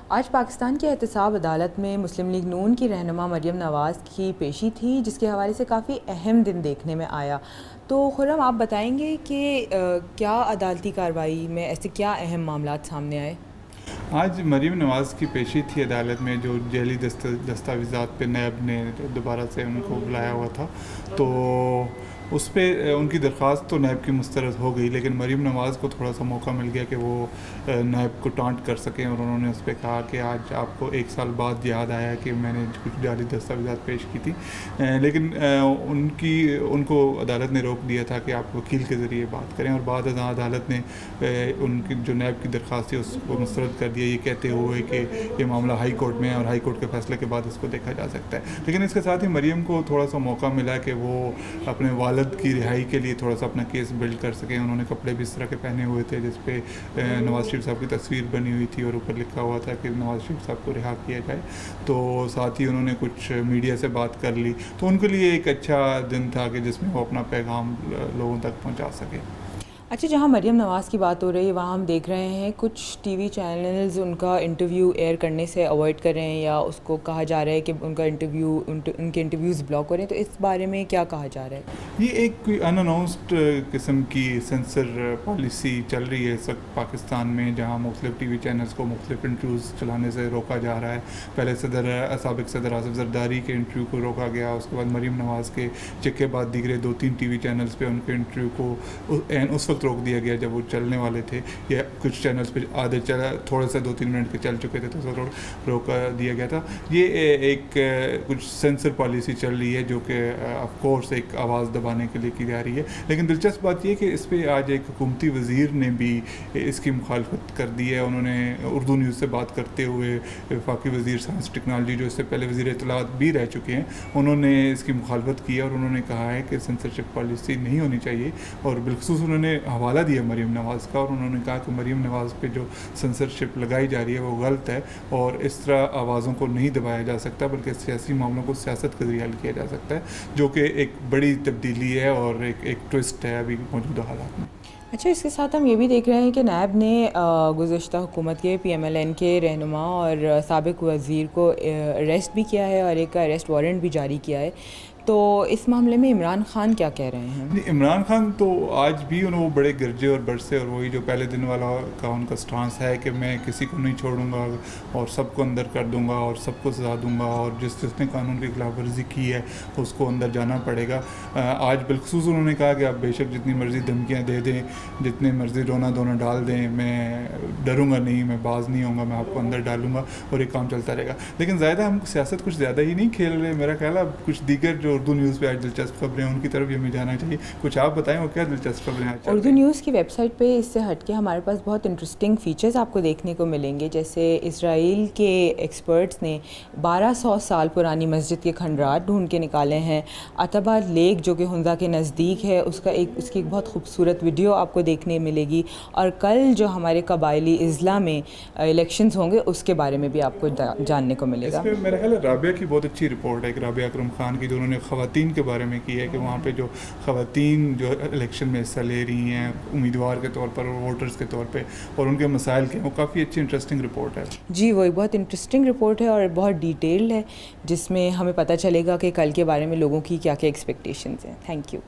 آج پاکستان کی احتساب عدالت میں مسلم لیگ نون کی رہنما مریم نواز کی پیشی تھی، جس کے حوالے سے کافی اہم دن دیکھنے میں آیا. تو خرم، آپ بتائیں گے کہ کیا عدالتی کارروائی میں ایسے کیا اہم معاملات سامنے آئے؟ آج مریم نواز کی پیشی تھی عدالت میں، جو جعلی دستاویزات پہ نیب نے دوبارہ سے ان کو بلایا ہوا تھا. تو اس پہ ان کی درخواست تو نیب کی مسترد ہو گئی، لیکن مریم نواز کو تھوڑا سا موقع مل گیا کہ وہ نیب کو ٹانٹ کر سکیں، اور انہوں نے اس پہ کہا کہ آج آپ کو 1 سال بعد یاد آیا کہ میں نے کچھ جعلی دستاویزات پیش کی تھی. لیکن ان کو عدالت نے روک دیا تھا کہ آپ وکیل کے ذریعے بات کریں، اور بعد ازاں عدالت نے ان کی جو نیب کی درخواست تھی اس کو مسترد کر دیا، یہ کہتے ہوئے کہ یہ معاملہ ہائی کورٹ میں ہے اور ہائی کورٹ کے فیصلے کے بعد اس کو دیکھا جا سکتا ہے. لیکن اس کے ساتھ ہی مریم کو تھوڑا سا موقع ملا کہ وہ اپنے والد کی رہائی کے لیے تھوڑا سا اپنا کیس بلڈ کر سکیں. انہوں نے کپڑے بھی اس طرح کے پہنے ہوئے تھے جس پہ نواز شریف صاحب کی تصویر بنی ہوئی تھی، اور اوپر لکھا ہوا تھا کہ نواز شریف صاحب کو رہا کیا جائے. تو ساتھ ہی انہوں نے کچھ میڈیا سے بات کر لی، تو ان کے لیے ایک اچھا دن تھا کہ جس میں وہ اپنا پیغام لوگوں تک پہنچا سکے. اچھا، جہاں مریم نواز کی بات ہو رہی ہے وہاں ہم دیکھ رہے ہیں کچھ ٹی وی چینلز ان کا انٹرویو ایئر کرنے سے اوائڈ کر رہے ہیں، یا اس کو کہا جا رہا ہے کہ ان کے انٹرویوز بلاک ہو رہے ہیں. تو اس بارے میں کیا کہا جا رہا ہے؟ یہ ایک کوئی ان اناؤنسڈ قسم کی سینسر پالیسی چل رہی ہے اس وقت پاکستان میں، جہاں مختلف ٹی وی چینلز کو مختلف انٹرویوز چلانے سے روکا جا رہا ہے. پہلے سابق صدر آصف زرداری کے انٹرویو کو روکا گیا، اس کے بعد مریم نواز کے چیک کے بعد دیگرے 2-3 ٹی وی چینلز پہ ان کے انٹرویو کو اس وقت روک دیا گیا جب وہ چلنے والے تھے، یا کچھ چینلز پہ آدھے تھوڑے سے 2-3 منٹ کے چل چکے تھے تو اس وقت روکا دیا گیا تھا. یہ ایک کچھ سینسر پالیسی چل رہی ہے جو کہ آف کورس ایک آواز دبانے کے لیے کی جا رہی ہے. لیکن دلچسپ بات یہ کہ اس پہ آج ایک حکومتی وزیر نے بھی اس کی مخالفت کر دی ہے. انہوں نے اردو نیوز سے بات کرتے ہوئے وفاقی وزیر سائنس ٹیکنالوجی، جو اس سے پہلے وزیر اطلاعات بھی رہ چکے ہیں، انہوں نے اس کی مخالفت کی ہے، اور انہوں نے کہا ہے کہ سینسرشپ پالیسی نہیں ہونی چاہیے. اور بالخصوص انہوں نے حوالہ دیا مریم نواز کا، اور انہوں نے کہا کہ مریم نواز پہ جو سینسرشپ لگائی جا رہی ہے وہ غلط ہے، اور اس طرح آوازوں کو نہیں دبایا جا سکتا، بلکہ سیاسی معاملوں کو سیاست کے ذریعے حل کیا جا سکتا ہے، جو کہ ایک بڑی تبدیلی ہے اور ایک ٹوسٹ ہے ابھی موجودہ حالات میں. اچھا، اس کے ساتھ ہم یہ بھی دیکھ رہے ہیں کہ نیب نے گزشتہ حکومت کے PMLN کے رہنما اور سابق وزیر کو اریسٹ بھی کیا ہے، اور ایک کا اریسٹ وارنٹ بھی جاری کیا ہے. تو اس معاملے میں عمران خان کیا کہہ رہے ہیں؟ عمران خان تو آج بھی وہ بڑے گرجے اور برسے، اور وہی جو پہلے دن والا کا ان کا سٹانس ہے کہ میں کسی کو نہیں چھوڑوں گا اور سب کو اندر کر دوں گا اور سب کو سزا دوں گا، اور جس نے قانون کی خلاف ورزی کی ہے اس کو اندر جانا پڑے گا. آج بالخصوص انہوں نے کہا کہ آپ بے شک جتنی مرضی دھمکیاں دے دیں، جتنے مرضی رونا دھونا ڈال دیں، میں ڈروں گا نہیں، میں باز نہیں ہوں گا، میں آپ کو اندر ڈالوں گا، اور ایک کام چلتا رہے گا. لیکن زیادہ ہم سیاست کچھ زیادہ ہی نہیں کھیل رہے. میرا خیال ہے اب کچھ دیگر جو اردو نیوز پہ آج دلچسپ خبریں ہیں ان کی طرف ہمیں جانا چاہیے. کچھ آپ بتائیں وہ کیا دلچسپ خبریں آج؟ اردو نیوز کی ویب سائٹ پہ اس سے ہٹ کے ہمارے پاس بہت انٹرسٹنگ فیچرز آپ کو دیکھنے کو ملیں گے. جیسے اسرائیل کے ایکسپرٹس نے 1200 سال پرانی مسجد کے کھنڈرات ڈھونڈ کے نکالے ہیں. عتبہ لیک جو کہ ہنزا کے نزدیک ہے، اس کی ایک بہت خوبصورت ویڈیو آپ کو دیکھنے ملے گی. اور کل جو ہمارے قبائلی اضلاع میں الیکشنز ہوں گے اس کے بارے میں بھی آپ کو جاننے کو ملے گا. اس پہ میرا خیال ہے رابعہ کی بہت اچھی رپورٹ ہے، رابعہ اکرم خان کی، جو انہوں نے خواتین کے بارے میں کی ہے کہ وہاں پہ جو خواتین جو الیکشن میں حصہ لے رہی ہیں امیدوار کے طور پر اور ووٹرز کے طور پہ، اور ان کے مسائل کے، وہ کافی اچھی انٹرسٹنگ رپورٹ ہے. جی، وہ ایک بہت انٹرسٹنگ رپورٹ ہے اور بہت ڈیٹیلڈ ہے، جس میں ہمیں پتہ چلے گا کہ کل کے بارے میں لوگوں کی کیا کیا ایکسپیکٹیشنز ہیں. Thank you.